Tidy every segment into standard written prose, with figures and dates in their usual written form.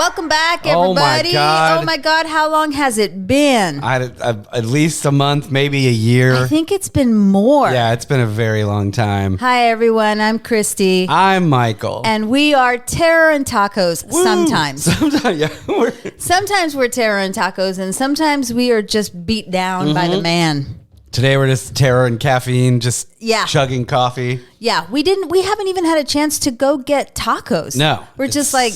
Welcome back, everybody. Oh my God, how long has it been? At least a month, maybe a year. I think it's been more. Yeah, it's been a very long time. Hi, everyone. I'm Christy. I'm Michael. And we are Terror and Tacos. Woo! Sometimes. Yeah. Sometimes we're Terror and Tacos, and sometimes we are just beat down by the man. Today we're just terror and caffeine, just chugging coffee. Yeah, we haven't even had a chance to go get tacos. No. We're just like,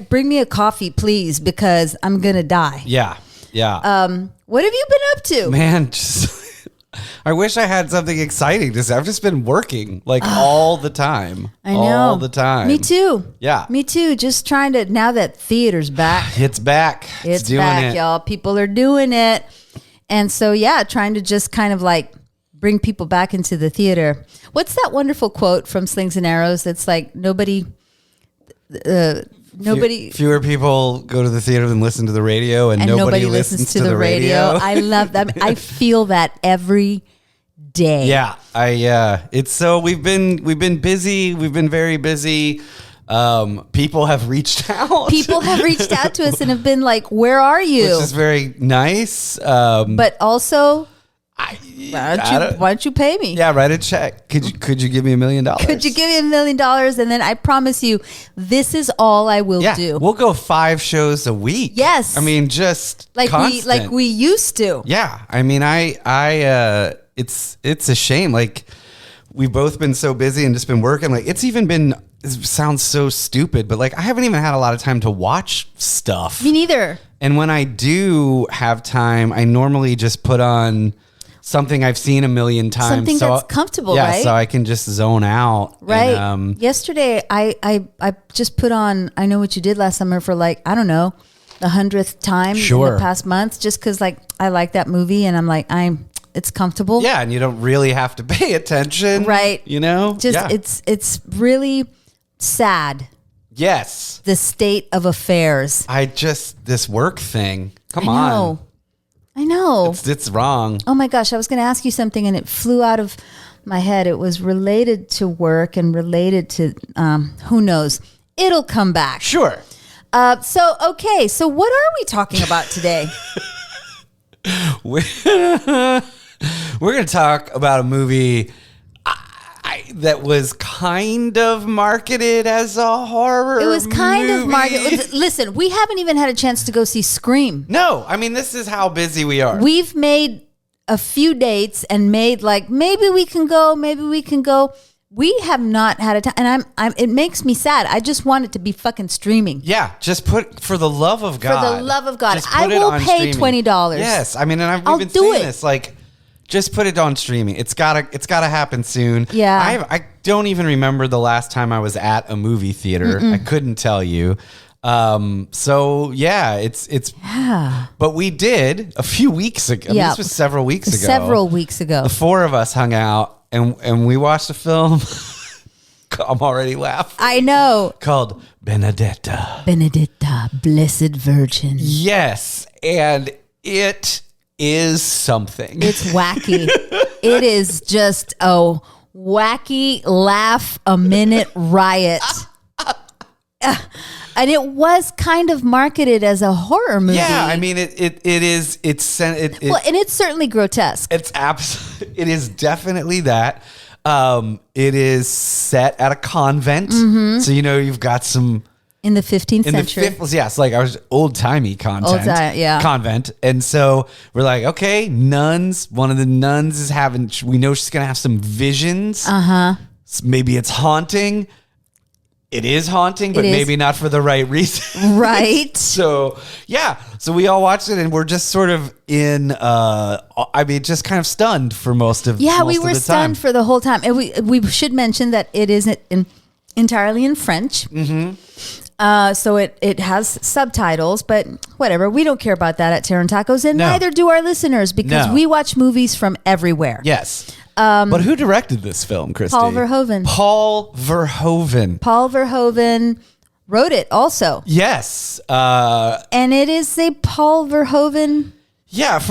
bring me a coffee, please, because I'm going to die. Yeah. What have you been up to? Man, I wish I had something exciting to say. I've just been working all the time. I know. All the time. Me too. Yeah. Me too. Just trying to, now that theater's back. It's back. It's doing back, it. y'all. People are doing it. And so, trying to just kind of like bring people back into the theater. What's that wonderful quote from Slings and Arrows? That's like nobody. Fewer people go to the theater than listen to the radio, and nobody listens to the radio. I love that. I feel that every day. Yeah, it's so we've been busy. We've been very busy. People have reached out. People have reached out to us and have been like, "Where are you?" Which is very nice. But also, why don't you pay me? Yeah, write a check. Could you give me $1 million? Could you give me $1 million? And then I promise you, this is all I will do. We'll go 5 shows a week. Yes. I mean, just like constant. we used to. Yeah. I mean, it's a shame. Like, we've both been so busy and just been working. Like, it sounds so stupid, but like I haven't even had a lot of time to watch stuff. Me neither. And when I do have time, I normally just put on something I've seen a million times. Something that's comfortable, right? Yeah, so I can just zone out. Right. And, yesterday, I just put on I Know What You Did Last Summer for the 100th time in the past month, just because I like that movie and I'm like, it's comfortable. Yeah, and you don't really have to pay attention. Right. You know? It's really sad. Yes. The state of affairs. This work thing. Come on. I know. It's wrong. Oh my gosh, I was going to ask you something and it flew out of my head. It was related to work and related to, who knows? It'll come back. Sure. So what are we talking about today? We're going to talk about a movie that was kind of marketed as a horror. It was kind movie. of marketed. Listen, we haven't even had a chance to go see Scream. No, I mean, this is how busy we are. We've made a few dates and made maybe we can go. We have not had a time, and it makes me sad. I just want it to be fucking streaming. Yeah, just for the love of God. For the love of God, I will pay $20. Yes, I mean, and I'll we've been do saying it. this, just put it on streaming. It's gotta happen soon. Yeah, I don't even remember the last time I was at a movie theater. I couldn't tell you. So yeah, it's. But we did a few weeks ago. Yeah. This was several weeks ago. Several weeks ago. The 4 of us hung out and we watched a film. I'm already laughing. I know. Called Benedetta. Benedetta, Blessed Virgin. Yes, and it is something. It's wacky. It is just a wacky laugh a minute riot. And it was kind of marketed as a horror movie. Yeah, I mean it is. Well, and it's certainly grotesque. It is definitely that. It is set at a convent, so you've got some in the 15th century. Yes, I was old-timey convent, and so we're like, okay, nuns. One of the nuns is having. We know she's gonna have some visions. Maybe it's haunting. It is haunting, but maybe not for the right reason. Right. So we all watched it and we're just sort of just kind of stunned for most of the time. Yeah, we were stunned for the whole time. And we should mention that it isn't entirely in French. Mm-hmm. So it has subtitles, but whatever. We don't care about that at Terror and Tacos, and neither do our listeners, because we watch movies from everywhere. Yes. But who directed this film, Christy? Paul Verhoeven. Paul Verhoeven wrote it also. Yes. And it is a Paul Verhoeven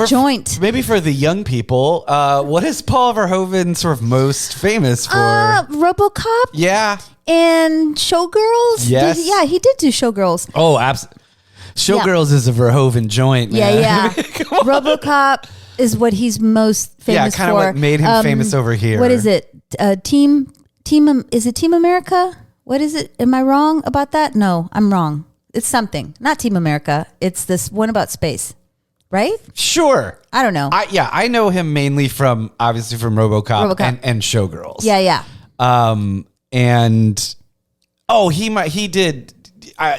joint. Maybe for the young people. What is Paul Verhoeven sort of most famous for? RoboCop. Yeah. And Showgirls. Yes. He did do Showgirls. Oh, absolutely. Showgirls is a Verhoeven joint, man. Yeah. RoboCop is what he's most famous for. Yeah, kind of what made him famous over here. What is it? Is it Team America? What is it? Am I wrong about that? No, I'm wrong. It's something. Not Team America. It's this one about space. Right? Sure. I don't know. I know him mainly from RoboCop. And Showgirls. Yeah. He did.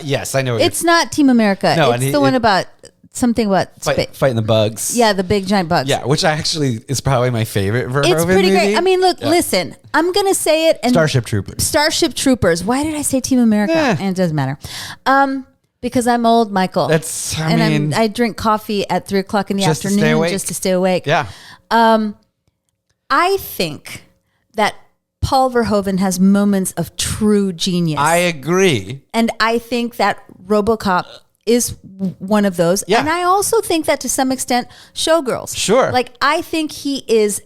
Yes, I know. It's not Team America. No, it's the one about something about fighting the bugs. Yeah, the big giant bugs. Yeah, which actually is probably my favorite Verhoeven It's pretty movie. great. I mean, look, listen. I'm gonna say it. And Starship Troopers. Why did I say Team America? And it doesn't matter. Because I'm old, Michael. I drink coffee at 3:00 in the afternoon just to stay awake. Yeah. I think that Paul Verhoeven has moments of true genius. I agree. And I think that RoboCop is one of those. Yeah. And I also think that to some extent, Showgirls. Sure. Like, I think he is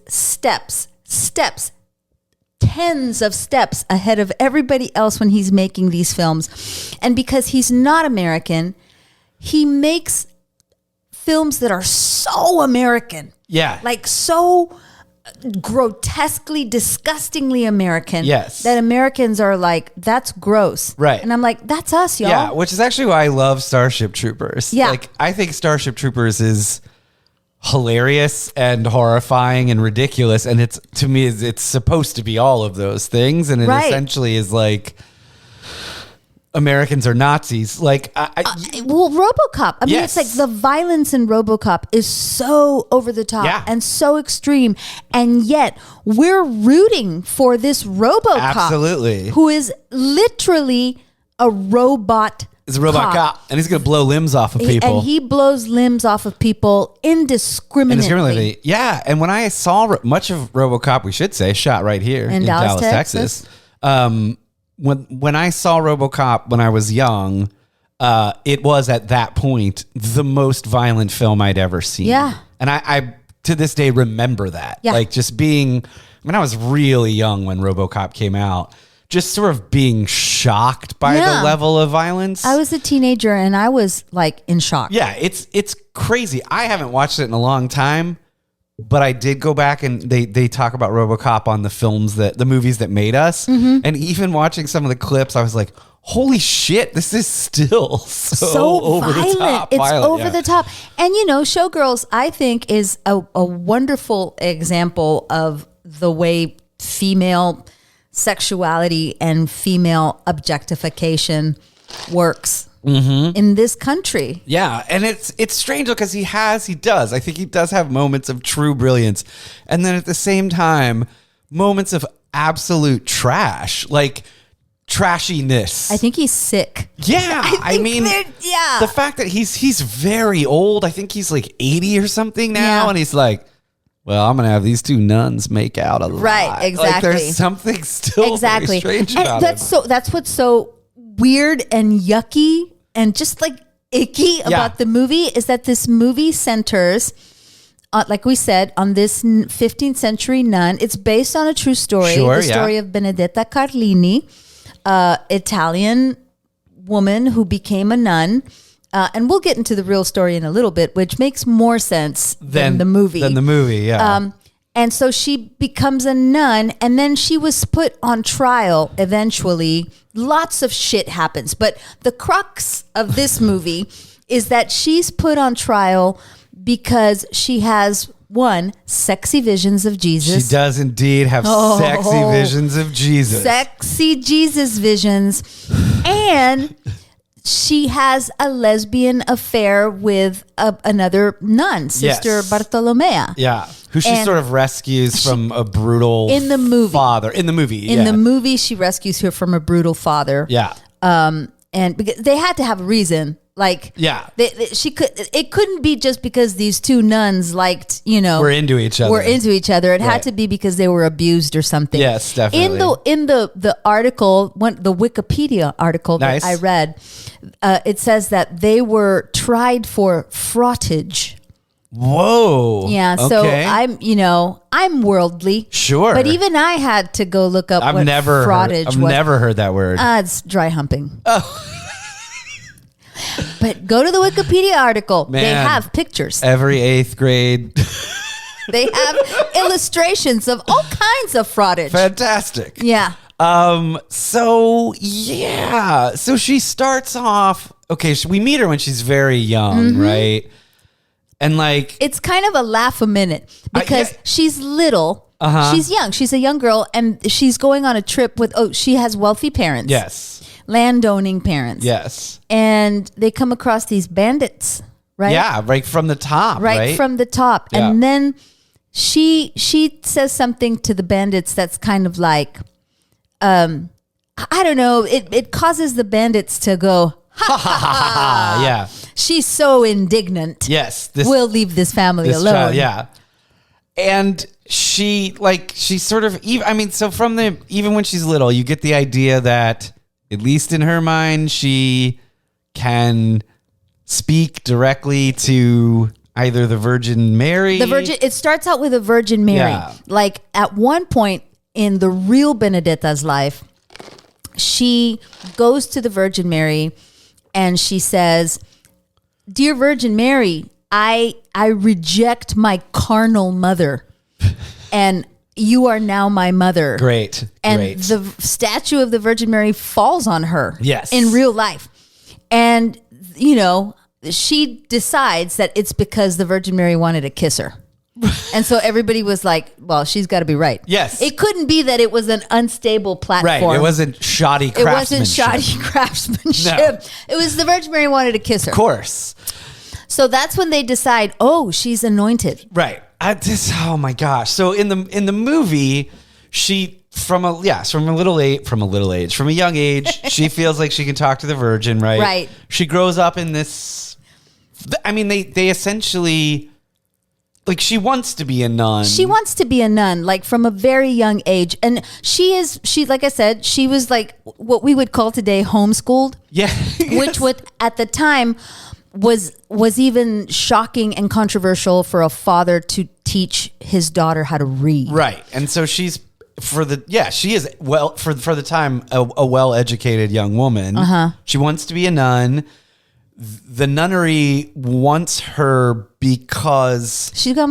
tens of steps ahead of everybody else when he's making these films. And because he's not American, he makes films that are so American. Yeah. Like so grotesquely, disgustingly American. Yes. That Americans are like, that's gross. Right. And I'm like, that's us, y'all. Yeah, which is actually why I love Starship Troopers. Yeah. Like, I think Starship Troopers is hilarious and horrifying and ridiculous, and it's supposed to be all of those things, and it essentially is like Americans are Nazis. Like, RoboCop. I mean, it's like the violence in RoboCop is so over the top and so extreme, and yet we're rooting for this RoboCop, absolutely, who is literally a robot. It's a robot cop, and he's going to blow limbs off of people. And he blows limbs off of people indiscriminately. Yeah, and when I saw much of RoboCop, we should say, shot right here in Dallas, Texas. When I saw RoboCop when I was young, it was at that point the most violent film I'd ever seen. Yeah. And I to this day remember that. Yeah. Like just being, I was really young when RoboCop came out. Just sort of being shocked by the level of violence. I was a teenager and I was like in shock. Yeah, it's crazy. I haven't watched it in a long time, but I did go back and they talk about RoboCop on the movies that made us. Mm-hmm. And even watching some of the clips, I was like, holy shit, this is still so over violent. The top. It's over the top. And Showgirls, I think, is a wonderful example of the way female sexuality and female objectification works in this country. Yeah, and it's strange because he does. I think he does have moments of true brilliance, and then at the same time, moments of absolute trash, like trashiness. I think he's sick. Yeah, I mean, the fact that he's very old. I think he's like 80 or something now, and he's like, well, I'm going to have these two nuns make out a lot. Right, exactly. Like there's something still very strange about it. That's what's so weird and yucky and just like icky about the movie is that this movie centers, like we said, on this 15th century nun. It's based on a true story. The story of Benedetta Carlini, Italian woman who became a nun. And we'll get into the real story in a little bit, which makes more sense than the movie. And so she becomes a nun, and then she was put on trial eventually. Lots of shit happens. But the crux of this movie is that she's put on trial because she has, one, sexy visions of Jesus. She does indeed have sexy visions of Jesus. Sexy Jesus visions. And she has a lesbian affair with another nun, Sister Bartolomea. Yeah, who she sort of rescues from a brutal father. In the movie. In the movie, she rescues her from a brutal father. Yeah. And because they had to have a reason. Like, it couldn't be just because these two nuns liked, were into each other. It had to be because they were abused or something. Yes, definitely. In the article, the Wikipedia article that I read, it says that they were tried for fraughtage. Whoa. Yeah. So I'm worldly. Sure. But even I had to go look up what fraughtage was. I've never heard that word. It's dry humping. Oh. But go to the Wikipedia article. Man, they have pictures. Every 8th grade. They have illustrations of all kinds of fraudage. Fantastic. Yeah. So she starts off, okay, so we meet her when she's very young, right? And like, it's kind of a laugh a minute because she's little. She's young. She's a young girl and she's going on a trip with, she has wealthy parents. Yes. Landowning parents. Yes. And they come across these bandits, right? Yeah, right from the top, right? From the top. Yeah. And then she says something to the bandits that's kind of like, I don't know. It causes the bandits to go, ha ha ha. Yeah. She's so indignant. Yes. We'll leave this family alone. Child, yeah. And she sort of, so from even when she's little, you get the idea that, at least in her mind, she can speak directly to either the Virgin Mary. It starts out with a Virgin Mary. Yeah. Like at one point in the real Benedetta's life, she goes to the Virgin Mary and she says, "Dear Virgin Mary, I reject my carnal mother and you are now my mother." Great. And the statue of the Virgin Mary falls on her. Yes. In real life. And, she decides that it's because the Virgin Mary wanted to kiss her. And so everybody was like, well, she's got to be right. Yes. It couldn't be that it was an unstable platform. Right. It wasn't shoddy craftsmanship. No. It was the Virgin Mary wanted to kiss her. Of course. So that's when they decide, she's anointed. Right. Oh my gosh. So in the movie, she from a young age, she feels like she can talk to the Virgin, right? Right. She grows up in this. They essentially, like, she wants to be a nun. She wants to be a nun, like from a very young age, and she like I said, she was like what we would call today homeschooled. Yeah. Which at the time was even shocking and controversial for a father to teach his daughter how to read. Right. And so she is for the time a well-educated young woman. She wants to be a nun. The nunnery wants her because she's got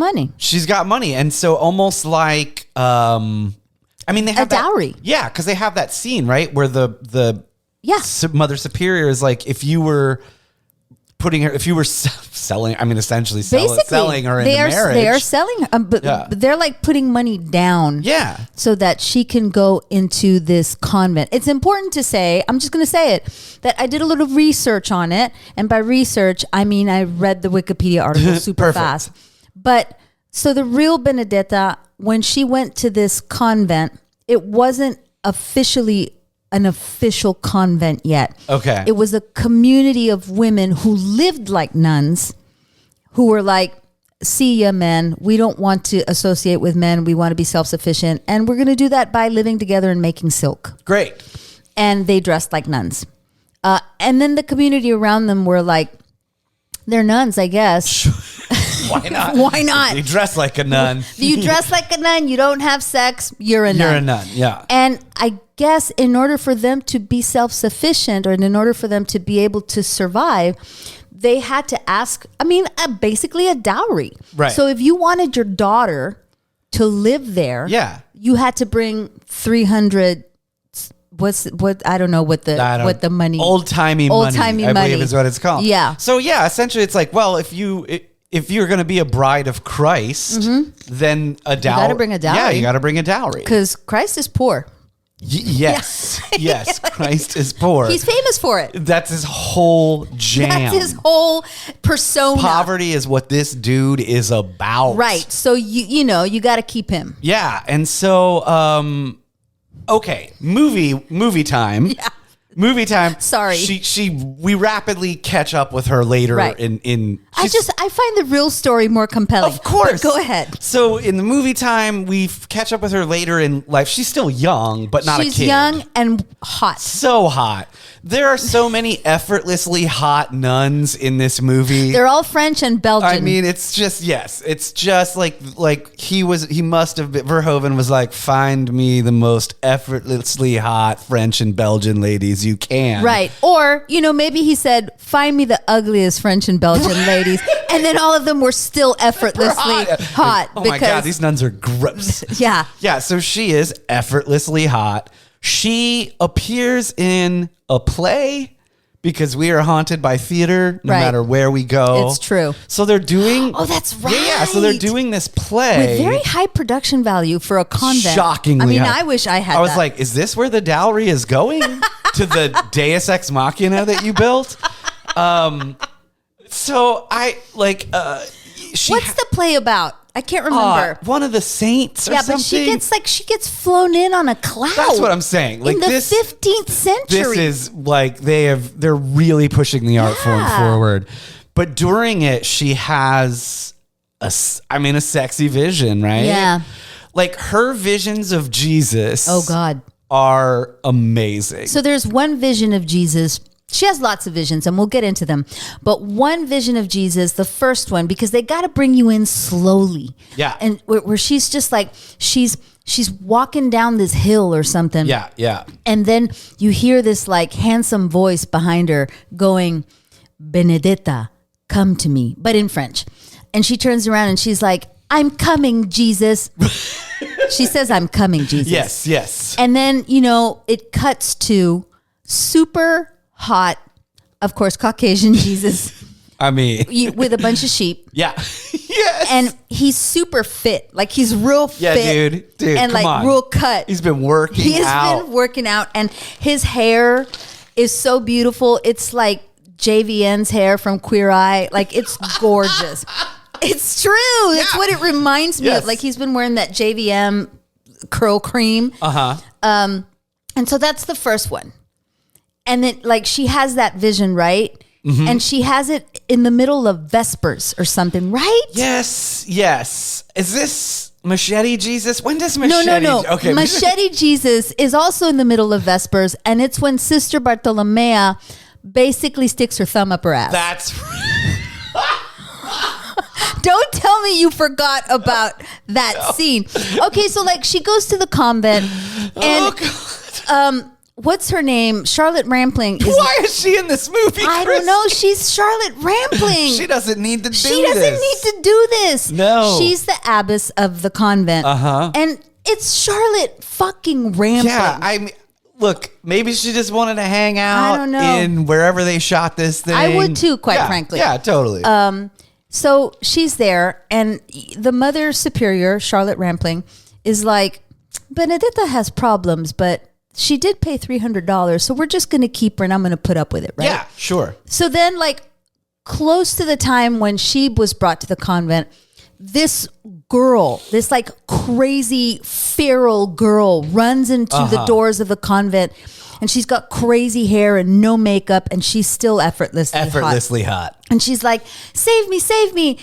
money. And so almost like they have a dowry. Yeah, because they have that scene, right, where the Mother Superior is like, if you were selling, essentially selling her into marriage. They are selling her, but they're like putting money down. Yeah. So that she can go into this convent. It's important to say, I'm just going to say it, that I did a little research on it. And by research, I mean, I read the Wikipedia article super fast. But so the real Benedetta, when she went to this convent, it wasn't officially an official convent yet. Okay. It was a community of women who lived like nuns, who were like, see ya, men. We don't want to associate with men. We want to be self-sufficient. And we're going to do that by living together and making silk. Great. And they dressed like nuns. And then the community around them were like, they're nuns, I guess. Why not? Why not? You dress like a nun. You dress like a nun. You don't have sex. You're a nun. You're a nun, yeah. And I guess in order for them to be self-sufficient, or in order for them to be able to survive, they had to ask, basically a dowry. Right. So if you wanted your daughter to live there, you had to bring 300. I don't know what the money. Old-timey money. I believe is what it's called. Yeah. So yeah, essentially it's like, well, if you're going to be a bride of Christ, then a dowry. You got to bring a dowry. Yeah, you got to bring a dowry. Because Christ is poor. Yes. Yes, Christ is poor. He's famous for it. That's his whole jam. That's his whole persona. Poverty is what this dude is about. Right. So you got to keep him. Yeah. And so okay, movie time. Yeah. Movie time. Sorry. We rapidly catch up with her later in I find the real story more compelling. Of course. But go ahead. So in the movie time, we catch up with her later in life. She's still young, but not a kid. She's young and hot. So hot. There are so many effortlessly hot nuns in this movie. They're all French and Belgian. I mean, it's just like he must have been, Verhoeven was like, find me the most effortlessly hot French and Belgian ladies you can. Right. Or, maybe he said, find me the ugliest French and Belgian ladies. And then all of them were still effortlessly hot. Oh my God, these nuns are gross. Yeah. Yeah, so she is effortlessly hot. She appears in a play because we are haunted by theater no matter where we go. It's true. So they're doing... Oh, that's right. Yeah, so they're doing this play. With very high production value for a convent. Shockingly high. I wish I had that. I was like, is this where the dowry is going? To the Deus Ex Machina that you built? So I like... What's the play about? I can't remember. One of the saints or something. Yeah, but she gets flown in on a cloud. That's what I'm saying. Like in the 15th century. This is like they're really pushing the art form forward. But during it, she has a sexy vision, right? Yeah. Like her visions of Jesus. Oh God. Are amazing. So there's one vision of Jesus. She has lots of visions, and we'll get into them. But one vision of Jesus, the first one, because they got to bring you in slowly. Yeah. And where she's just like, she's walking down this hill or something. Yeah, yeah. And then you hear this like handsome voice behind her going, Benedetta, come to me, but in French. And she turns around and she's like, I'm coming, Jesus. She says, I'm coming, Jesus. Yes, yes. And then, it cuts to super hot, of course, Caucasian Jesus. I mean, with a bunch of sheep. Yeah. Yes. And he's super fit. Like he's real fit. Yeah, dude. And come like on. real cut. He's been working out. He has been working out. And his hair is so beautiful. It's like JVN's hair from Queer Eye. Like it's gorgeous. It's true. That's what it reminds me of. Like he's been wearing that JVM curl cream. Uh-huh. And so that's the first one. And then like she has that vision, right? Mm-hmm. And she has it in the middle of Vespers or something, right? Yes, yes. Is this Machete Jesus? When does Machete... No. Okay. Machete Jesus is also in the middle of Vespers, and it's when Sister Bartolomea basically sticks her thumb up her ass. That's... Don't tell me you forgot about that scene. Okay, so like she goes to the convent, and what's her name? Charlotte Rampling. Why is she in this movie? I don't know. She's Charlotte Rampling. She doesn't need to do this. She doesn't need to do this. No. She's the abbess of the convent. Uh-huh. And it's Charlotte fucking Rampling. Yeah, I mean, look, maybe she just wanted to hang out I don't know. in wherever they shot this thing. I would too, quite frankly. Yeah, totally. So she's there, and the Mother Superior, Charlotte Rampling, is like, Benedetta has problems, but she did pay $300, so we're just going to keep her, and I'm going to put up with it, right? Yeah, sure. So then, like, close to the time when she was brought to the convent, this girl, this like crazy feral girl, runs into the doors of the convent, and she's got crazy hair and no makeup, and she's still effortlessly hot. And she's like, save me, save me.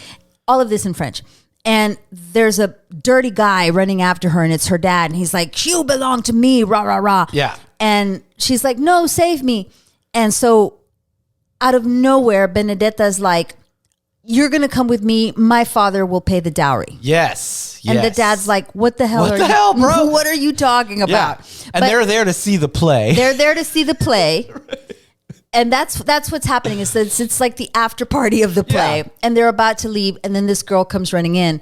All of this in French. And there's a dirty guy running after her, and it's her dad. And he's like, you belong to me, rah, rah, rah. Yeah. And she's like, no, save me. And so out of nowhere, Benedetta's like, you're going to come with me. My father will pay the dowry. Yes. And the dad's like, what the hell bro? What are you talking about? Yeah. And they're there to see the play. They're there to see the play. Right. And that's what's happening. Is it's like the after party of the play. Yeah. And they're about to leave. And then this girl comes running in.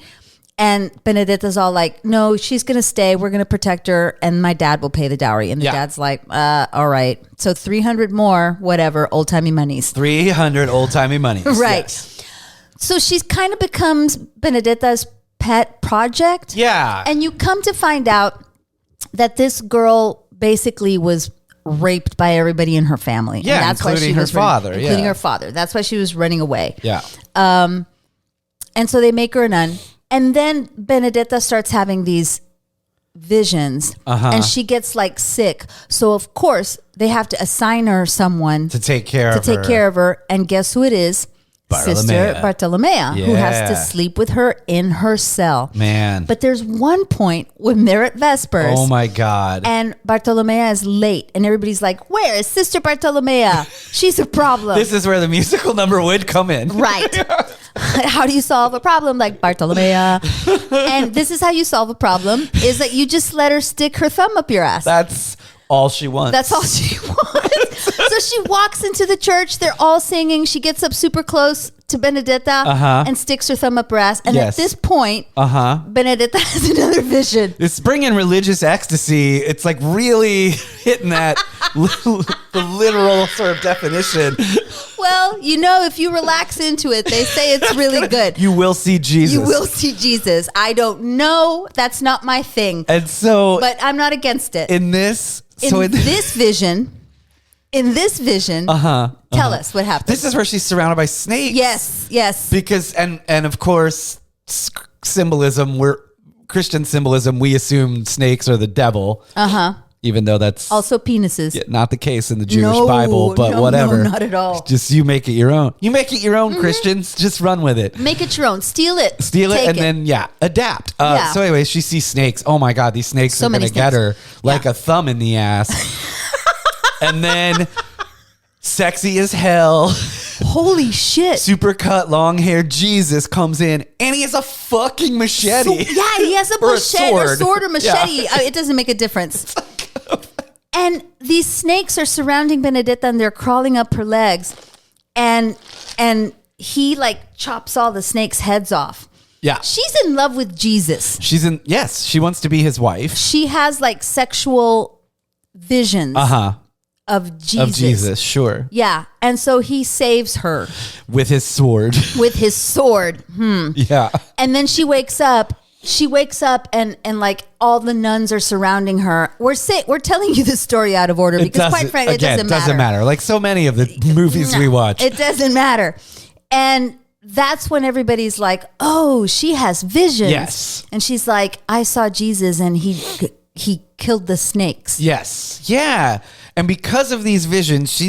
And Benedetta's all like, no, she's going to stay. We're going to protect her. And my dad will pay the dowry. And the dad's like, all right. So 300 more, whatever, old-timey monies. 300 old-timey monies. Right. Yes. So she's kind of becomes Benedetta's pet project. Yeah. And you come to find out that this girl basically was raped by everybody in her family. Yeah, and that's including why she her was father. Including her father. That's why she was running away. Yeah. And so they make her a nun. And then Benedetta starts having these visions. And she gets like sick. So of course they have to assign her someone to take care of her. And guess who it is? Sister Bartolomea, who has to sleep with her in her cell. Man. But there's one point when they're at Vespers. Oh my God. And Bartolomea is late. And everybody's like, where is Sister Bartolomea? She's a problem. This is where the musical number would come in. Right. How do you solve a problem like Bartolomea? And this is how you solve a problem, is that you just let her stick her thumb up your ass. That's all she wants. That's all she wants. So she walks into the church. They're all singing. She gets up super close to Benedetta and sticks her thumb up her ass. And at this point, Benedetta has another vision. It's bringing religious ecstasy. It's like really hitting that the literal sort of definition. Well, if you relax into it, they say it's really good. You will see Jesus. You will see Jesus. I don't know. That's not my thing. And so, but I'm not against it. In this vision, tell us what happened. This is where she's surrounded by snakes. Yes. Because and of course, symbolism. Christian symbolism. We assume snakes are the devil. Even though that's also penises. Not the case in the Jewish Bible, but whatever. No, not at all. Just you make it your own. You make it your own, Christians. Just run with it. Make it your own. Steal it. And then adapt. So anyway, she sees snakes. Oh my God, these snakes are going to get her like a thumb in the ass. And then sexy as hell. Holy shit. Super cut, long hair Jesus comes in and he has a fucking machete. He has a sword or machete. It doesn't make a difference. And these snakes are surrounding Benedetta and they're crawling up her legs. And he like chops all the snakes' heads off. Yeah. She's in love with Jesus. She wants to be his wife. She has like sexual visions. Of Jesus. Sure. Yeah. And so he saves her. With his sword. Yeah. And then she wakes up. And like all the nuns are surrounding her. We're telling you the story out of order because quite frankly, it doesn't matter. Like so many of the movies we watch. It doesn't matter. And that's when everybody's like, oh, she has visions. Yes. And she's like, I saw Jesus and he killed the snakes. Yes. Yeah. And because of these visions,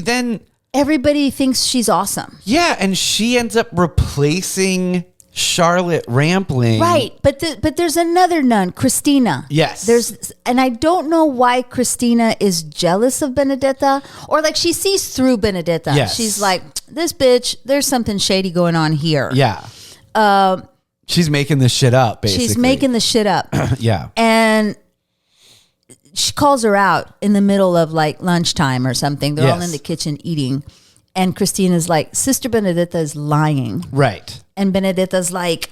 everybody thinks she's awesome. Yeah, and she ends up replacing Charlotte Rampling. Right, but there's another nun, Christina. Yes. And I don't know why Christina is jealous of Benedetta, or like she sees through Benedetta. Yes. She's like, this bitch, there's something shady going on here. Yeah. She's making this shit up, basically. Yeah. And she calls her out in the middle of like lunchtime or something. They're all in the kitchen eating. And Christina's like, Sister Benedetta is lying. Right. And Benedetta's like,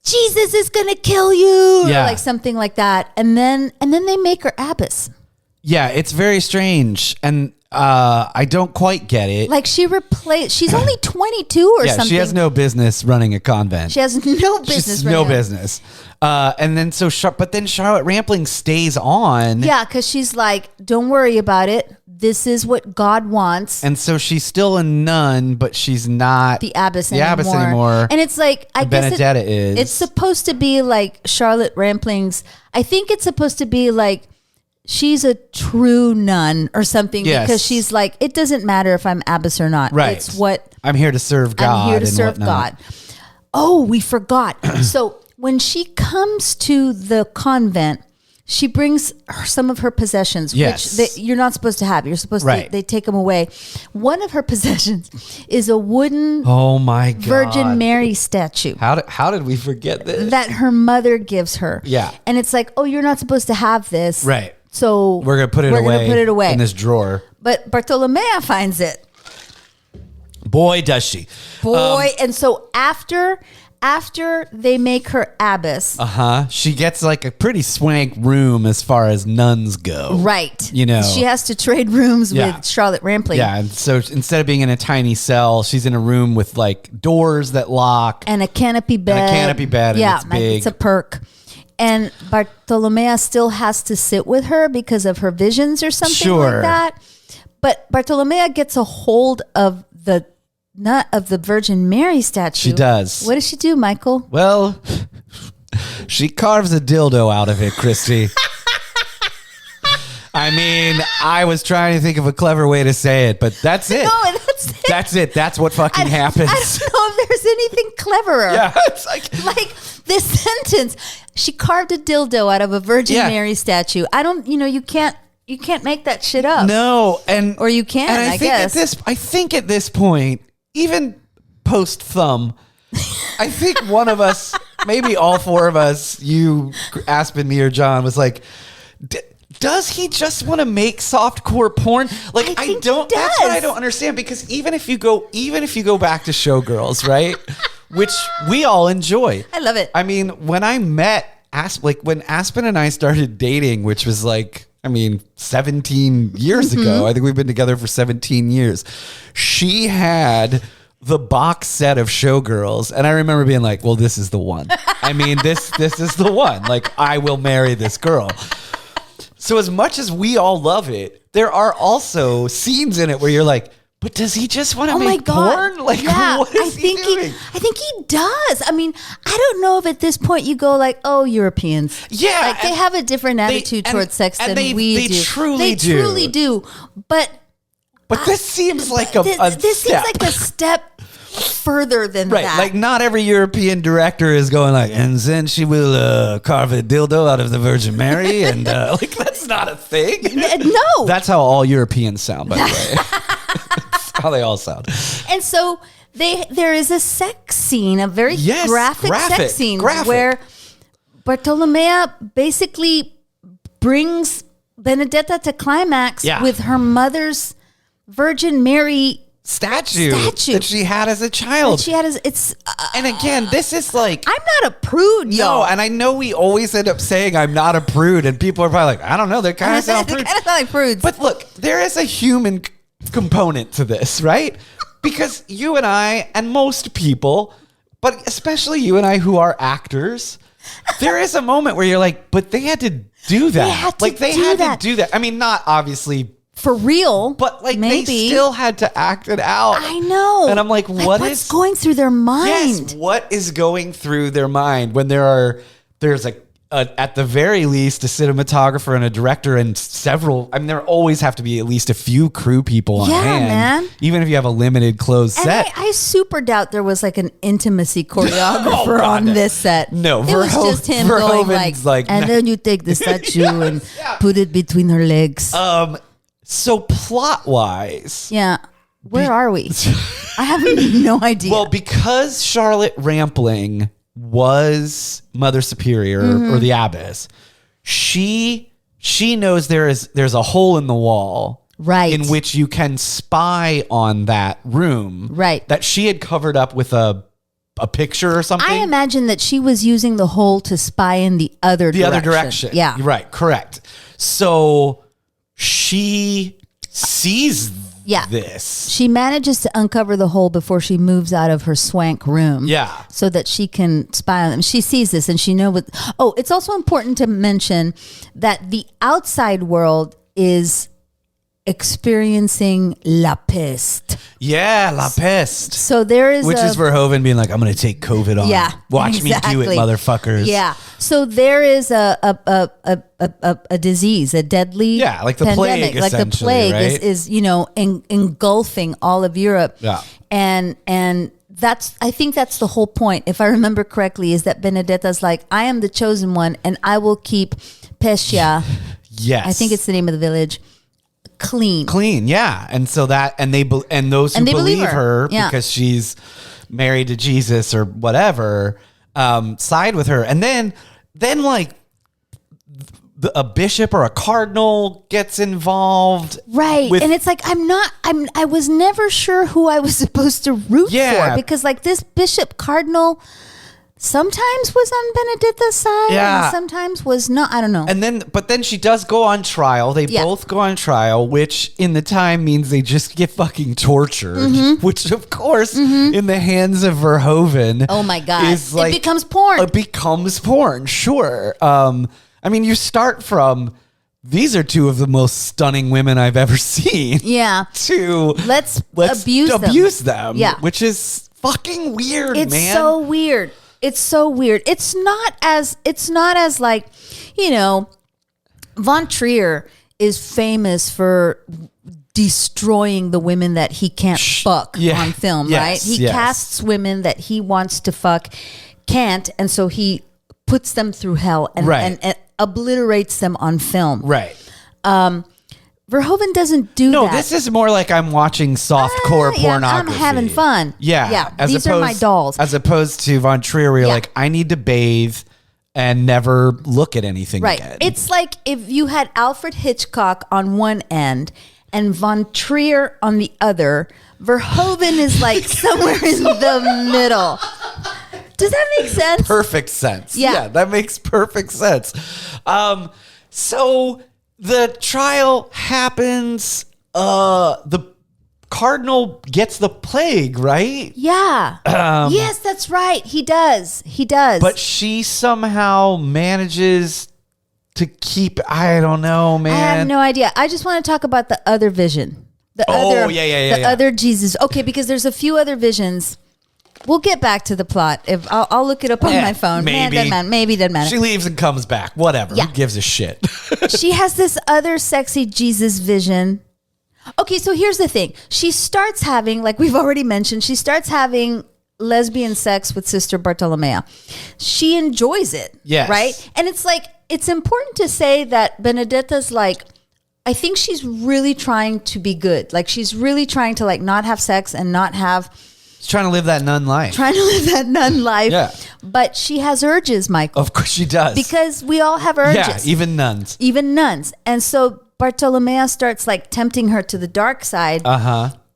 Jesus is going to kill you. Yeah. Or like something like that. And then they make her abbess. Yeah, it's very strange. And I don't quite get it. Like she's only 22 or something. She has no business running a convent. She has no business. And then but then Charlotte Rampling stays on. Yeah, because she's like, don't worry about it. This is what God wants. And so she's still a nun, but she's not the abbess anymore. And it's like, I guess Benedetta is. It's supposed to be like Charlotte Rampling's. I think it's supposed to be like she's a true nun or something because she's like, it doesn't matter if I'm abbess or not. Right. It's what I'm here to serve God. I'm here to serve God. Oh, we forgot. So when she comes to the convent, she brings some of her possessions, which you're not supposed to have. You're supposed to, they take them away. One of her possessions is a wooden Virgin Mary statue. How did we forget this? That her mother gives her. Yeah. And it's like, oh, you're not supposed to have this. Right. So we're going to put it away in this drawer. But Bartolomea finds it. Boy, does she. And so after they make her abbess. She gets like a pretty swank room as far as nuns go. Right. You know. She has to trade rooms with Charlotte Rampling. Yeah. And so instead of being in a tiny cell, she's in a room with like doors that lock. And a canopy bed. And it's big. It's a perk. And Bartolomea still has to sit with her because of her visions or something like that. But Bartolomea gets a hold of the Virgin Mary statue. She does. What does she do, Michael? Well, she carves a dildo out of it, Christy. I mean, I was trying to think of a clever way to say it, but that's it. No, that's it. That's it. That's what fucking happens. I don't know anything cleverer. Yeah, it's like this sentence. She carved a dildo out of a Virgin Mary statue. I don't, you can't make that shit up. No, or you can. And I guess. I think at this point, even post thumb, I think one of us, maybe all four of us, you, Aspen, me, or John, was like, does he just want to make softcore porn? Like, I don't. That's what I don't understand. Because even if you go back to Showgirls, right, which we all enjoy, I love it. I mean, when I met when Aspen and I started dating, which was 17 years ago. I think we've been together for 17 years. She had the box set of Showgirls, and I remember being like, "Well, this is the one. I mean, this is the one. Like, I will marry this girl." So as much as we all love it, there are also scenes in it where you're like, but does he just want to make porn? Like, what is he doing? I think he does. I mean, I don't know if at this point you go like, oh, Europeans. Yeah. Like, they have a different attitude towards sex than we do. They truly do. But this seems like this seems like a step further than that. Like, not every European director is going like, and then she will carve a dildo out of the Virgin Mary, and that's not a thing. No, that's how all Europeans sound, by the way. That's how they all sound. And so there is a sex scene, a very graphic sex scene, where Bartolomea basically brings Benedetta to climax with her mother's Virgin Mary statue that she had as a child. And again, this is like, I'm not a prude. No, and I know we always end up saying I'm not a prude, and people are probably like, I don't know, they kind of sound prude. They kind of sound like prudes. But look, there is a human component to this, right? Because you and I, and most people, but especially you and I who are actors, there is a moment where you're like, but they had to do that. They had to do that. I mean, not obviously for real, but maybe they still had to act it out. I know. And I'm like, what's going through their mind? Yes, what is going through their mind when there's at the very least a cinematographer and a director and several, I mean, there always have to be at least a few crew people on hand, man. Even if you have a limited closed set. I super doubt there was like an intimacy choreographer on this set. No, it was just him going like, and then you take the statue and put it between her legs. So plot-wise... Yeah. Where are we? I have no idea. Well, because Charlotte Rampling was Mother Superior or the Abbess, she knows there's a hole in the wall, right, in which you can spy on that room, right, that she had covered up with a picture or something. I imagine that she was using the hole to spy in the other direction. Yeah, right, correct. So she sees this. She manages to uncover the hole before she moves out of her swank room. Yeah. So that she can spy on them. She sees this and she knows what... Oh, it's also important to mention that the outside world is experiencing La Peste. Yeah, La Peste. So there is Which is Verhoeven being like, I'm going to take COVID on. Yeah, Watch me do it, motherfuckers. Yeah. So there is a disease, a deadly like the pandemic. plague, like the plague right? is engulfing all of Europe. Yeah. And I think that's the whole point, if I remember correctly, is that Benedetta's like, I am the chosen one and I will keep Pescia. Yes. I think it's the name of the village. Clean, yeah. And so that, and those who believe her because she's married to Jesus or whatever, side with her. And then like a bishop or a cardinal gets involved. Right. And it's like, I was never sure who I was supposed to root for, because like this bishop cardinal sometimes was on Benedetta's side and sometimes was not. I don't know. But then she does go on trial. They both go on trial, which in the time means they just get fucking tortured, which of course in the hands of Verhoeven. Oh my God. Is like, it becomes porn. It becomes porn. Sure. I mean, you start from, these are two of the most stunning women I've ever seen. Yeah. To let's abuse them. Yeah. Which is fucking weird, man. It's so weird. It's so weird. It's not as like, Von Trier is famous for destroying the women that he can't fuck on film, right? He casts women that he wants to fuck, can't, and so he puts them through hell and obliterates them on film. Right. Verhoeven doesn't do that. No, this is more like I'm watching softcore pornography. I'm having fun. Yeah. These are my dolls. As opposed to Von Trier, where you're like, I need to bathe and never look at anything again. It's like if you had Alfred Hitchcock on one end and Von Trier on the other. Verhoeven is like somewhere in the middle. Does that make sense? Perfect sense. Yeah, that makes perfect sense. So the trial happens. The cardinal gets the plague, right? Yeah. Yes, that's right. He does. But she somehow manages to keep, I don't know, man. I have no idea. I just want to talk about the other vision. The other Jesus. Okay, because there's a few other visions. We'll get back to the plot. If I'll look it up on my phone. Maybe. Maybe doesn't matter. She leaves and comes back. Whatever. Yeah. Who gives a shit? She has this other sexy Jesus vision. Okay, so here's the thing. She starts having, like we've already mentioned, she starts having lesbian sex with Sister Bartolomea. She enjoys it. Yes. Right? And it's like, it's important to say that Benedetta's like, I think she's really trying to be good. Like she's really trying to like not have sex and not have... She's trying to live that nun life. Yeah. But she has urges, Michael. Of course she does. Because we all have urges. Yeah, even nuns. And so Bartolomea starts like tempting her to the dark side.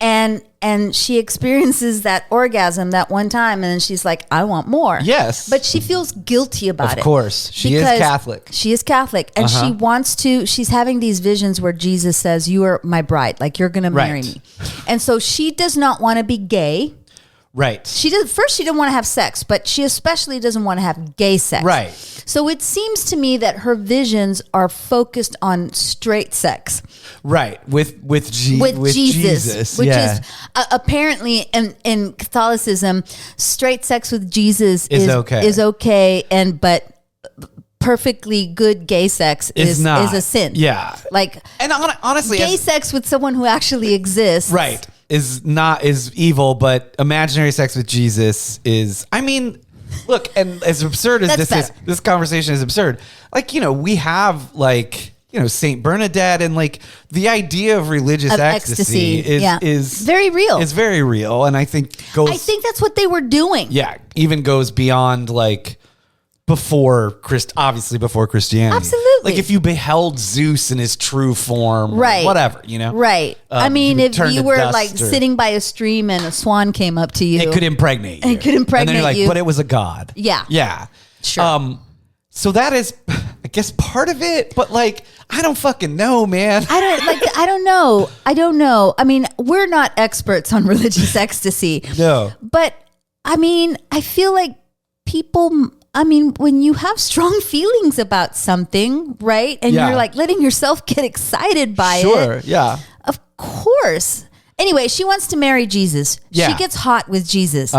And she experiences that orgasm that one time, and then she's like, I want more. Yes. But she feels guilty about it. Of course. She is Catholic. She is Catholic. And she wants to, she's having these visions where Jesus says, you are my bride. Like, you're going to marry me. And so she does not want to be gay. Right. She didn't want to have sex, but she especially doesn't want to have gay sex. Right. So it seems to me that her visions are focused on straight sex. Right. With Jesus. Which is apparently in Catholicism, straight sex with Jesus is okay, but perfectly good gay sex is a sin. Yeah. Like, and honestly, gay sex with someone who actually exists. Right. Is evil, but imaginary sex with Jesus is, I mean, look, and as absurd as this conversation is absurd, like, we have like, Saint Bernadette, and like the idea of religious ecstasy is very real. Is very real. And I think that's what they were doing. Yeah. Even goes beyond like before Christianity. Absolutely. Like if you beheld Zeus in his true form, right? Whatever, Right. I mean, if you were like sitting by a stream and a swan came up to you, it could impregnate you. And then you're like, but it was a god. Yeah. Yeah. Sure. So that is, I guess, part of it. But like, I don't fucking know, man. I don't know. I mean, we're not experts on religious ecstasy. No. But I mean, I feel like people. I mean, when you have strong feelings about something, right? And you're like letting yourself get excited by it. Sure, yeah. Of course. Anyway, she wants to marry Jesus. Yeah. She gets hot with Jesus.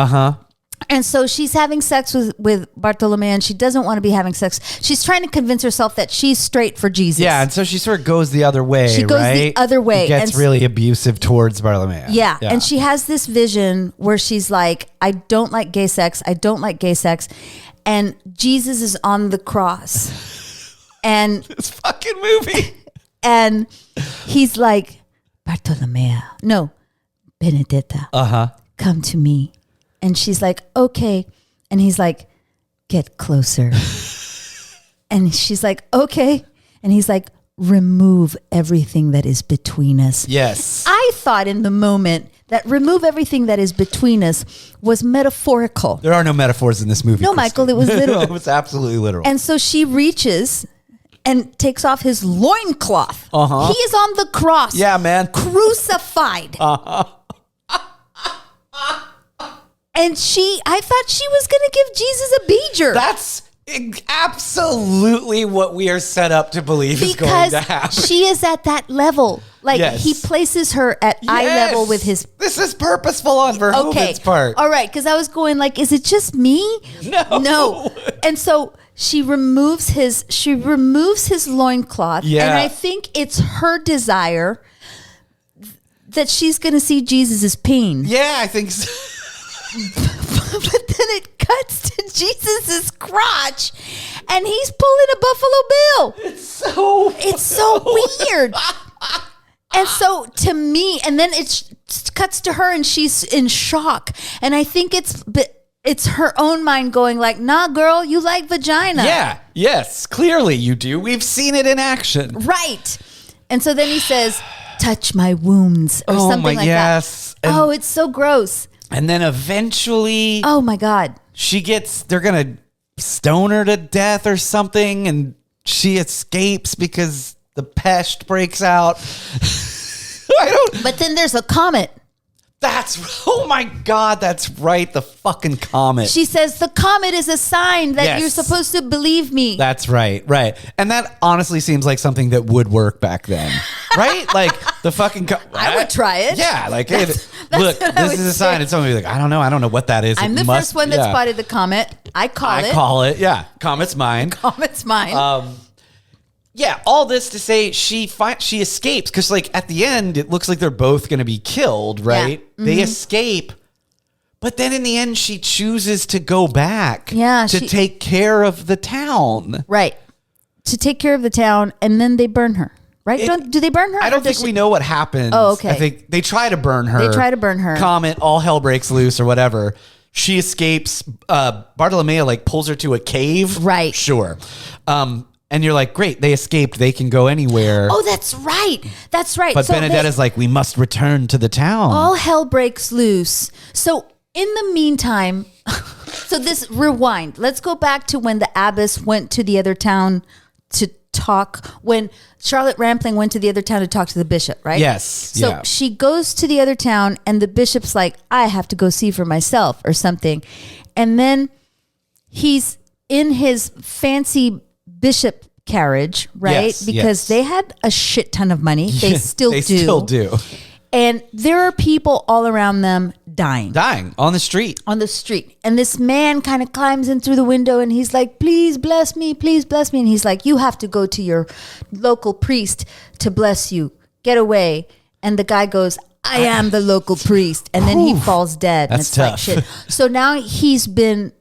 And so she's having sex with Bartolome, and she doesn't want to be having sex. She's trying to convince herself that she's straight for Jesus. Yeah, and so she sort of goes the other way, She goes the other way. She gets really abusive towards Bartolome. Yeah, and she has this vision where she's like, I don't like gay sex. I don't like gay sex. And Jesus is on the cross. And this fucking movie. And he's like, Benedetta. Come to me. And she's like, okay. And he's like, get closer. And she's like, okay. And he's like, remove everything that is between us. Yes. I thought in the moment that remove everything that is between us was metaphorical. There are no metaphors in this movie. No, Michael, it was literal. It was absolutely literal. And so she reaches and takes off his loincloth. He is on the cross. Yeah, man. Crucified. And I thought she was going to give Jesus a beager. That's absolutely what we are set up to believe is going to happen. Because she is at that level. Like, he places her at eye level with his... This is purposeful on Verhoeven's part. All right, because I was going like, is it just me? No. And so she removes his loincloth. Yeah. And I think it's her desire that she's going to see Jesus' peen. Yeah, I think so. But then it cuts to Jesus' crotch and he's pulling a Buffalo Bill. It's so weird. And so to me, and then it cuts to her and she's in shock. And I think it's her own mind going like, nah, girl, you like vagina. Yeah. Yes. Clearly you do. We've seen it in action. Right. And so then he says, touch my wounds or something like that. And it's so gross. And then eventually, oh my God, they're going to stone her to death or something. And she escapes because the pest breaks out. But then there's a comet. Oh my God, that's right. The fucking comet. She says the comet is a sign that you're supposed to believe me. That's right. Right. And that honestly seems like something that would work back then. Right? Like the fucking I would try it. Yeah. Like, hey, look, this is a sign. And someone would be like, I don't know what that is. I'm the first one that spotted the comet. I call it. Yeah. Comet's mine. Comet's mine. Yeah, all this to say she escapes because, like, at the end, it looks like they're both going to be killed, right? Yeah. They escape, but then in the end, she chooses to go back to take care of the town. Right, to take care of the town, and then they burn her, right? Do they burn her? I don't think we know what happens. Oh, okay. I think they try to burn her. Comet, all hell breaks loose or whatever. She escapes. Bartolomeo, like, pulls her to a cave. Right. Sure. And you're like, great, they escaped. They can go anywhere. Oh, that's right. That's right. But so Benedetta's like, we must return to the town. All hell breaks loose. So in the meantime, so this rewind. Let's go back to when the abbess went to the other town to talk. When Charlotte Rampling went to the other town to talk to the bishop, right? Yes. So she goes to the other town and the bishop's like, I have to go see for myself or something. And then he's in his fancy bishop carriage, right? Yes, because they had a shit ton of money. They still do. And there are people all around them dying on the street. And this man kind of climbs in through the window and he's like, please bless me. And he's like, you have to go to your local priest to bless you. Get away. And the guy goes, I am the local priest. And then he falls dead. That's tough. Like shit. So now he's been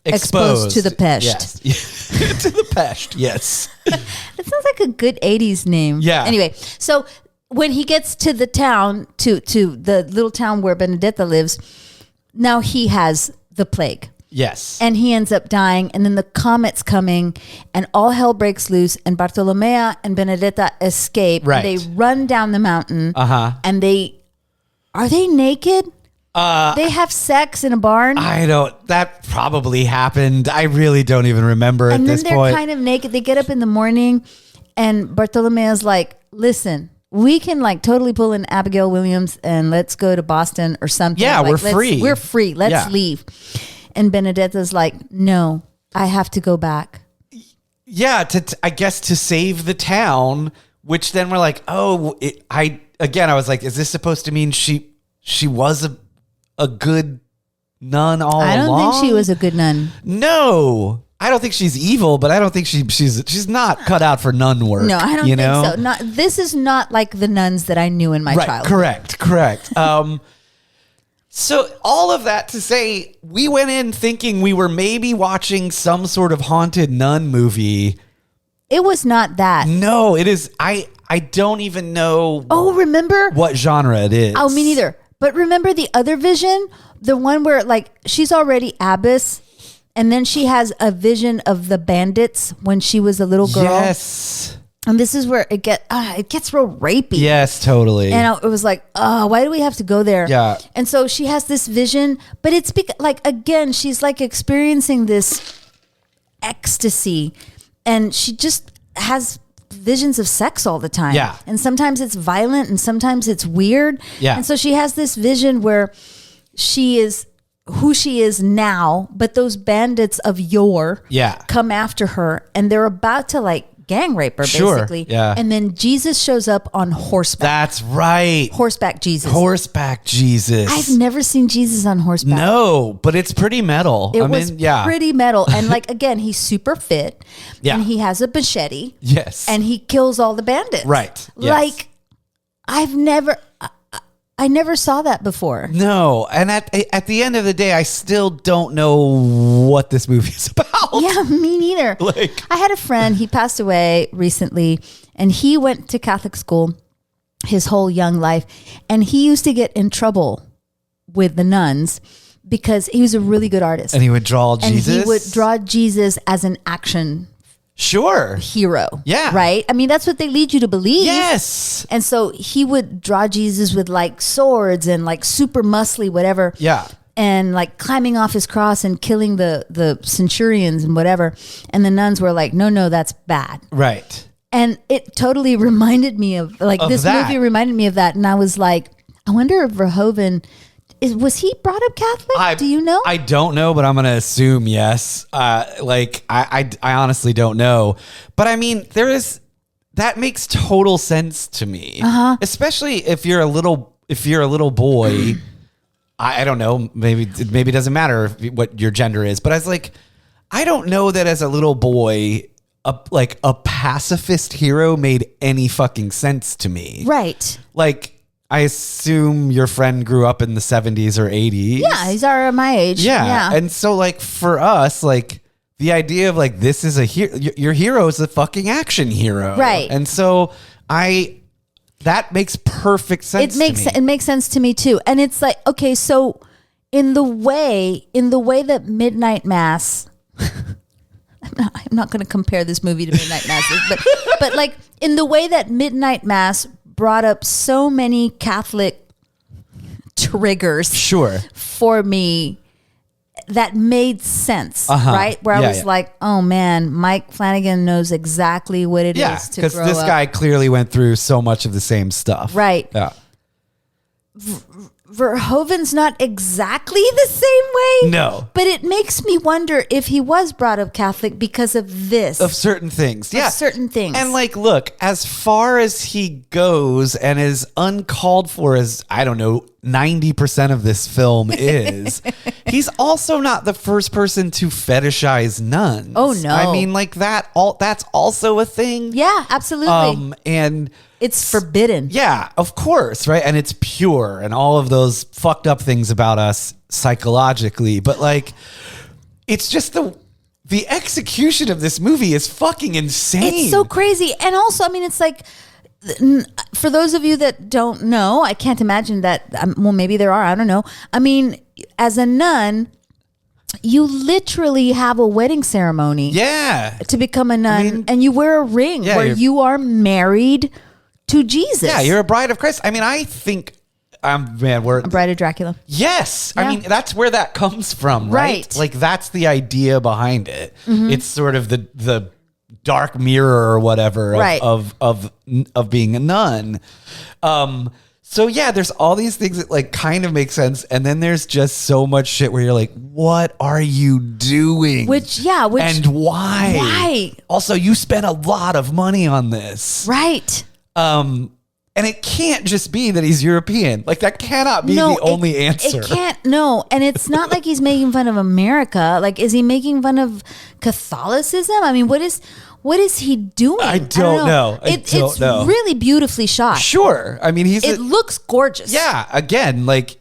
exposed to the pest. Yes. To the pest, yes. That sounds like a good 80s name. Yeah. Anyway, so when he gets to the town, to the little town where Benedetta lives, now he has the plague. Yes. And he ends up dying, and then the comet's coming, and all hell breaks loose, and Bartolomea and Benedetta escape. Right. They run down the mountain, and are they naked? They have sex in a barn. That probably happened. I really don't even remember at this point. And then they're kind of naked. They get up in the morning and Bartolomeo's like, listen, we can like totally pull in Abigail Williams and let's go to Boston or something. Yeah, like, we're free. We're free. Let's leave. And Benedetta's like, no, I have to go back. Yeah, I guess to save the town, which then we're like, I was like, is this supposed to mean she was a good nun all along? I don't think she was a good nun. No, I don't think she's evil, but I don't think she's not cut out for nun work. No, I don't think so. This is not like the nuns that I knew in my childhood. Correct. So all of that to say, we went in thinking we were maybe watching some sort of haunted nun movie. It was not that. No, it is. I don't even know. Oh, remember what genre it is? Oh, me neither. But remember the other vision, the one where like she's already abbess, and then she has a vision of the bandits when she was a little girl. Yes. And this is where it gets real rapey. Yes, totally. And it was like, why do we have to go there? Yeah. And so she has this vision, but it's like, again, she's like experiencing this ecstasy, and she just has visions of sex all the time. Yeah. And sometimes it's violent and sometimes it's weird. Yeah. And so she has this vision where she is who she is now, but those bandits of yore come after her and they're about to like gang rape her, basically. Yeah. And then Jesus shows up on horseback. That's right. Horseback Jesus. I've never seen Jesus on horseback. No, but it's pretty metal. It was pretty metal. And like, again, he's super fit. Yeah. And he has a machete. Yes. And he kills all the bandits. Right. Yes. Like, I've never... I never saw that before. No. And at the end of the day, I still don't know what this movie is about. Yeah, me neither. I had a friend, he passed away recently, and he went to Catholic school his whole young life. And he used to get in trouble with the nuns because he was a really good artist. And he would draw Jesus? And he would draw Jesus as an action hero. Yeah. Right? I mean, that's what they lead you to believe. Yes. And so he would draw Jesus with like swords and like super muscly, whatever. Yeah. And like climbing off his cross and killing the centurions and whatever. And the nuns were like, no, that's bad. Right. And it totally reminded me of this movie reminded me of that. And I was like, I wonder if Verhoeven, was he brought up Catholic? Do you know? I don't know, but I'm going to assume yes. I honestly don't know. But I mean, that makes total sense to me. Especially if you're a little boy. I don't know. Maybe it doesn't matter what your gender is. But I was like, I don't know that as a little boy, a pacifist hero made any fucking sense to me. Right. Like, I assume your friend grew up in the 70s or 80s. Yeah, he's my age. Yeah. And so, like, for us, like, the idea of, like, this is your hero is a fucking action hero. Right. And so, that makes perfect sense to me. It makes sense to me, too. And it's like, okay, so in the way that Midnight Mass... I'm not going to compare this movie to Midnight Mass, but like in the way that Midnight Mass brought up so many Catholic triggers for me that made sense, right? Where I was like, oh man, Mike Flanagan knows exactly what it is to grow up. Because this guy clearly went through so much of the same stuff. Right. Yeah. Verhoeven's not exactly the same way. No. But it makes me wonder if he was brought up Catholic because of this. Of certain things. Yeah. Of certain things. And like, look, as far as he goes and as uncalled for as, I don't know, 90% of this film is, he's also not the first person to fetishize nuns. Oh, no. I mean, like that's also a thing. Yeah, absolutely. And it's forbidden. Yeah, of course, right? And it's pure and all of those fucked up things about us psychologically. But like, it's just the execution of this movie is fucking insane. It's so crazy. And also, I mean, it's like, for those of you that don't know, I can't imagine that. Well, maybe there are. I don't know. I mean, as a nun, you literally have a wedding ceremony. Yeah. To become a nun, and you wear a ring where you are married to Jesus. Yeah, you're a bride of Christ. I mean, I think we're a bride of Dracula. Yes. Yeah. I mean, that's where that comes from, right? Like that's the idea behind it. Mm-hmm. It's sort of the dark mirror or whatever of being a nun. So yeah, there's all these things that like kind of make sense, and then there's just so much shit where you're like, what are you doing? And why? Why? Also, you spent a lot of money on this. Right. And it can't just be that he's European. Like that cannot be the only answer. It can't. No. And it's not like he's making fun of America. Like, is he making fun of Catholicism? I mean, what is he doing? I don't know. It's really beautifully shot. Sure. I mean, it looks gorgeous. Yeah. Again, like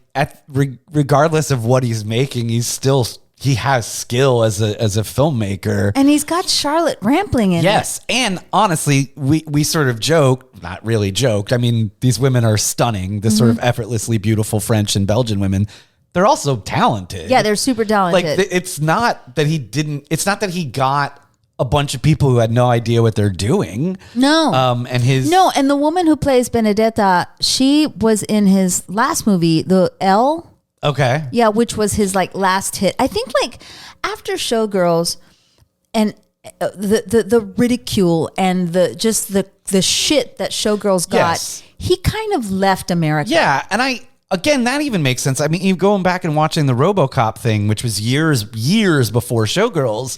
regardless of what he's making, he has skill as a filmmaker. And he's got Charlotte Rampling in it. Yes. And honestly, we sort of joked, not really joked. I mean, these women are stunning. The sort of effortlessly beautiful French and Belgian women. They're also talented. Yeah, they're super talented. Like it's not that he got a bunch of people who had no idea what they're doing. No. And the woman who plays Benedetta, she was in his last movie, the L. Okay. Yeah, which was his like last hit. I think like after Showgirls and the ridicule and the shit that Showgirls got, he kind of left America. Yeah, and that even makes sense. I mean, you going back and watching the RoboCop thing, which was years before Showgirls.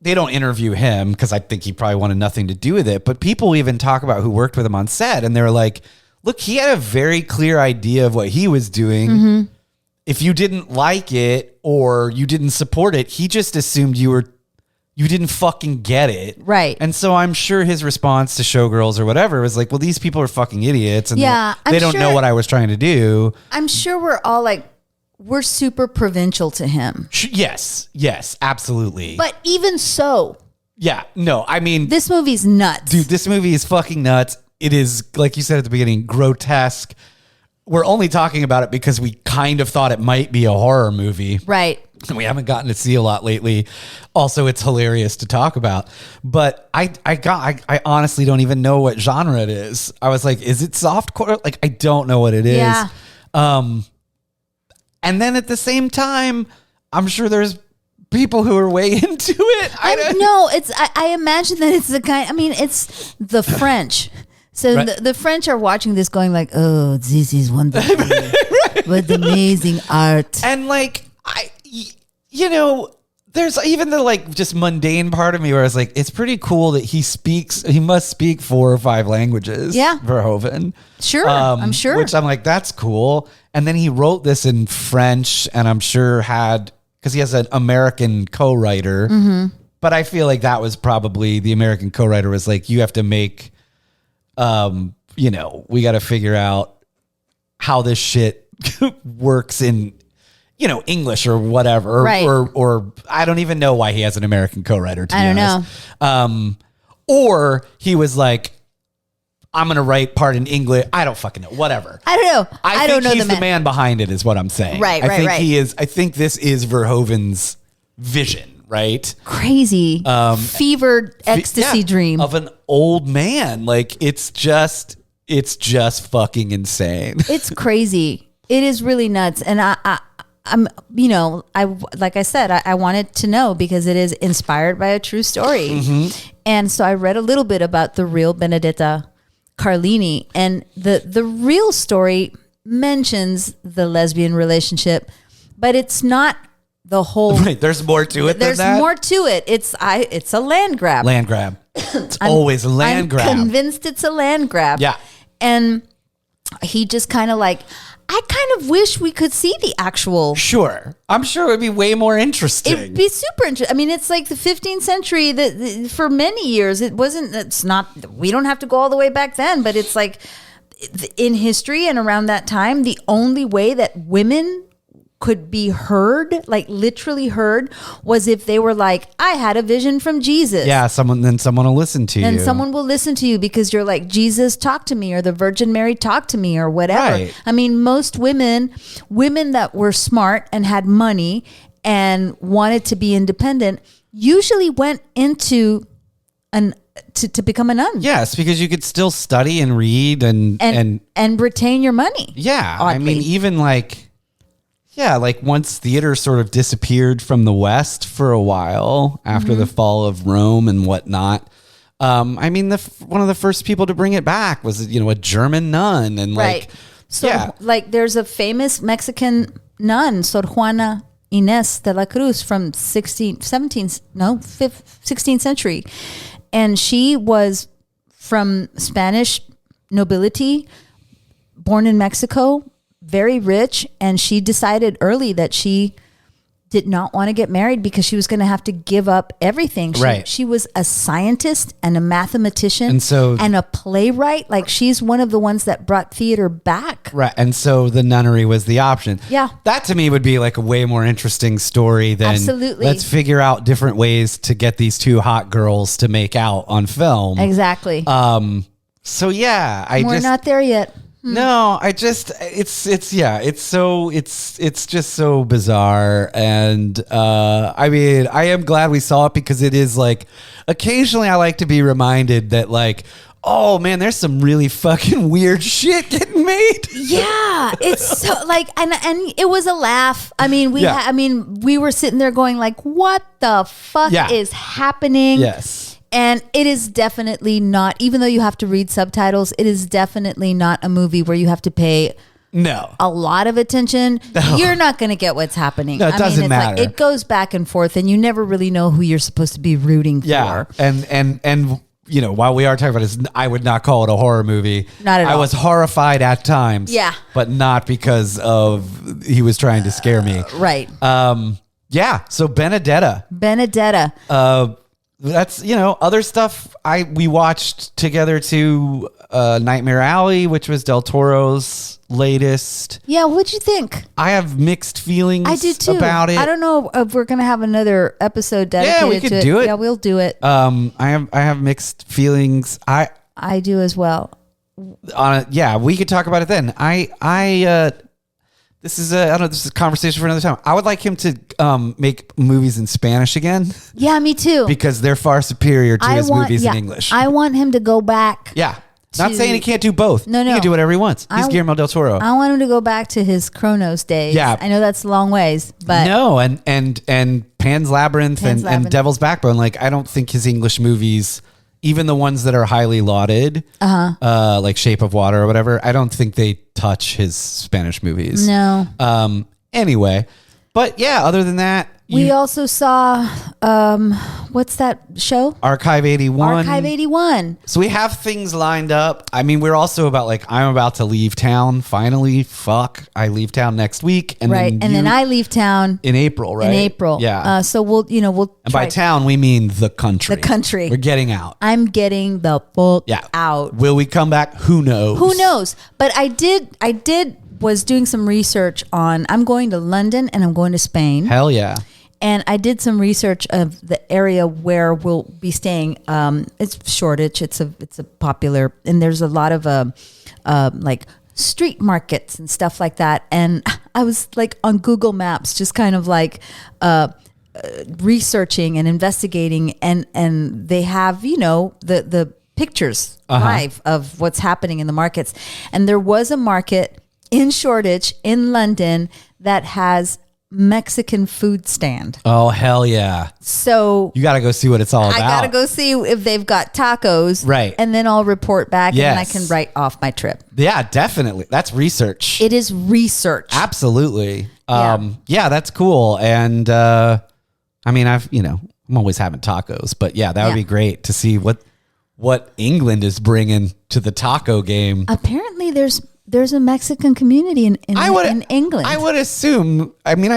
They don't interview him because I think he probably wanted nothing to do with it. But people even talk about who worked with him on set, and they're like, "Look, he had a very clear idea of what he was doing." Mm-hmm. If you didn't like it or you didn't support it, he just assumed you were you didn't fucking get it. Right. And so I'm sure his response to Showgirls or whatever was like, well, these people are fucking idiots. And they don't know what I was trying to do. I'm sure we're all like, we're super provincial to him. Yes, absolutely. But even so. Yeah, no, I mean. This movie's nuts. Dude, this movie is fucking nuts. It is, like you said at the beginning, grotesque. We're only talking about it because we kind of thought it might be a horror movie. Right. And we haven't gotten to see a lot lately. Also, it's hilarious to talk about. But I honestly don't even know what genre it is. I was like, is it softcore? Like, I don't know what it is. Yeah. And then at the same time, I'm sure there's people who are way into it. I imagine that it's the kind. I mean, it's the French. So right. the French are watching this going like, oh, this is wonderful. Right. With amazing art. And like, there's even the like just mundane part of me where I was like, it's pretty cool that he must speak 4 or 5 languages. Yeah. Verhoeven. Sure. I'm sure. Which I'm like, that's cool. And then he wrote this in French and I'm sure because he has an American co-writer. Mm-hmm. But I feel like that was probably the American co-writer was like, you have to make, we got to figure out how this shit works in, English or whatever, right. or I don't even know why he has an American co-writer. I don't know. Or he was like, I'm going to write part in English. I don't fucking know. Whatever. I don't know. I think he's the man behind it is what I'm saying. Right, I think right. he is. I think this is Verhoeven's vision, right? Crazy. Fevered ecstasy dream. Of an old man. Like it's just fucking insane. It's crazy. It is really nuts. And I'm, like I said, I wanted to know because it is inspired by a true story. Mm-hmm. And so I read a little bit about the real Benedetta Carlini, and the real story mentions the lesbian relationship, but it's not the whole. Right, there's more to it. There's than that? more to it. It's a land grab. Land grab. It's always a land grab. I'm convinced it's a land grab. Yeah. And he just kind of like, I kind of wish we could see the actual. Sure. I'm sure it would be way more interesting. It'd be super interesting. I mean, it's like the 15th century that for many years, we don't have to go all the way back then, but it's like in history and around that time, the only way that women could be heard, like literally heard, was if they were like, I had a vision from Jesus. Yeah, someone will listen to you. And someone will listen to you because you're like, Jesus talked to me, or the Virgin Mary talked to me, or whatever. Right. I mean, most women that were smart and had money and wanted to be independent usually went into to become a nun. Yes, because you could still study and read and retain your money. Yeah. Oddly. I mean, even like once theater sort of disappeared from the West for a while after the fall of Rome and whatnot. I mean, one of the first people to bring it back was, a German nun. And right. There's a famous Mexican nun, Sor Juana Inés de la Cruz from 16th century. And she was from Spanish nobility, born in Mexico, very rich, and she decided early that she did not want to get married because she was going to have to give up everything. She was a scientist and a mathematician and a playwright. Like, she's one of the ones that brought theater back. Right. And so the nunnery was the option. Yeah. That to me would be like a way more interesting story than absolutely. Let's figure out different ways to get these two hot girls to make out on film. Exactly. So yeah, we're not there yet. No, it's just so bizarre. And I mean, I am glad we saw it because it is like, occasionally I like to be reminded that like, oh man, there's some really fucking weird shit getting made. Yeah, it's so like, and it was a laugh. I mean, we were sitting there going like, what the fuck is happening? Yes. And it is definitely not, even though you have to read subtitles, it is definitely not a movie where you have to pay a lot of attention. No. You're not going to get what's happening. No, it doesn't matter. Like, it goes back and forth, and you never really know who you're supposed to be rooting for. Yeah, and while we are talking about this, I would not call it a horror movie. Not at all. I was horrified at times. Yeah. But not because of he was trying to scare me. Right. Yeah. So Benedetta. that's, other stuff we watched together too. Nightmare Alley, which was Del Toro's latest. Yeah, what'd you think? I have mixed feelings. I do too. About it. I don't know if we're gonna have another episode dedicated we could to do it. Yeah, we'll do it. I have mixed feelings. I do as well. We could talk about it then. This is a conversation for another time. I would like him to make movies in Spanish again. Yeah, me too. Because they're far superior to his movies in English. I want him to go back. Yeah. Not saying he can't do both. No. He can do whatever he wants. He's Guillermo del Toro. I want him to go back to his Kronos days. Yeah. I know that's a long ways, but no, and Pan's Labyrinth and Devil's Backbone. Like, I don't think his English movies, even the ones that are highly lauded, like Shape of Water or whatever, I don't think they touch his Spanish movies. No. Anyway, but yeah, other than that, we also saw, what's that show? Archive 81. Archive 81. So we have things lined up. I mean, we're also about I'm about to leave town. Finally, I leave town next week. And then I leave town. In April, right? In April. Yeah. So we'll And by town, we mean the country. The country. We're getting out. I'm getting the fuck out. Will we come back? Who knows? Who knows? But I was doing some research on, I'm going to London and I'm going to Spain. Hell yeah. And I did some research of the area where we'll be staying. It's Shoreditch. It's a popular, and there's a lot of like street markets and stuff like that. And I was like on Google Maps, just kind of like researching and investigating, and they have the pictures live of what's happening in the markets. And there was a market in Shoreditch in London that has Mexican food stand. Oh, hell yeah. So you got to go see what it's all about. I got to go see if they've got tacos. Right. And then I'll report back yes. and I can write off my trip. Yeah, definitely. That's research. It is research. Absolutely. Yeah, that's cool. And I mean, I'm always having tacos, but yeah, that would be great to see what England is bringing to the taco game. Apparently there's a Mexican community in England. I would assume. I mean,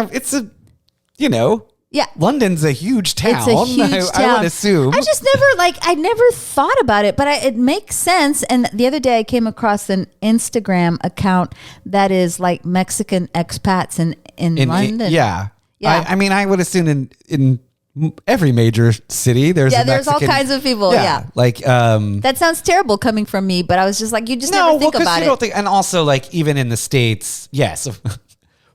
London's a huge town. It's a huge town. I would assume. I just I never thought about it, but it makes sense. And the other day I came across an Instagram account that is like Mexican expats in London. Yeah. I mean, I would assume in every major city there's all kinds of people. Yeah. Like that sounds terrible coming from me, but I was just like, you just never think about it. Don't think, and also like even in the States, yes,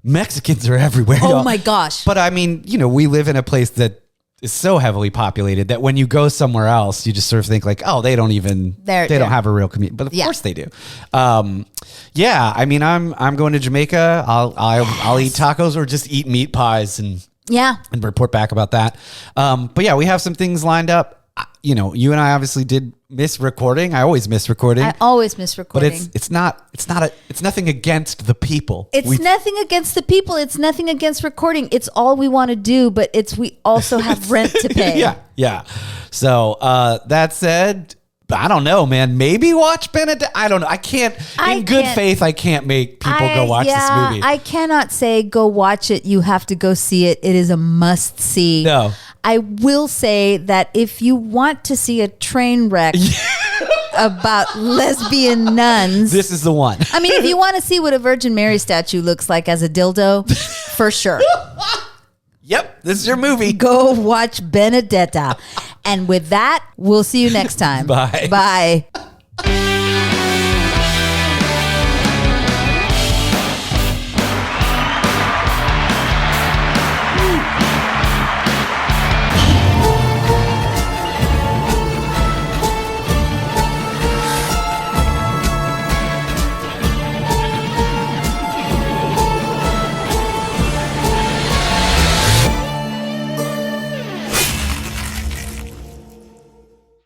Mexicans are everywhere. Oh my gosh. But I mean, we live in a place that is so heavily populated that when you go somewhere else, you just sort of think like, oh, they don't have a real community, but of course they do. Yeah. I mean, I'm going to Jamaica. I'll eat tacos or just eat meat pies and report back about that. But yeah, we have some things lined up. You and I obviously did miss recording. I always miss recording. But it's nothing against the people. It's nothing against the people. It's nothing against recording. It's all we want to do, but we also have rent to pay. Yeah. So that said, I don't know, man. Maybe watch Benedetta. I don't know. I can't. In good faith, I can't make people go watch this movie. I cannot say go watch it. You have to go see it. It is a must see. No. I will say that if you want to see a train wreck about lesbian nuns, this is the one. I mean, if you want to see what a Virgin Mary statue looks like as a dildo, for sure. Yep, this is your movie. Go watch Benedetta. And with that, we'll see you next time. Bye. Bye.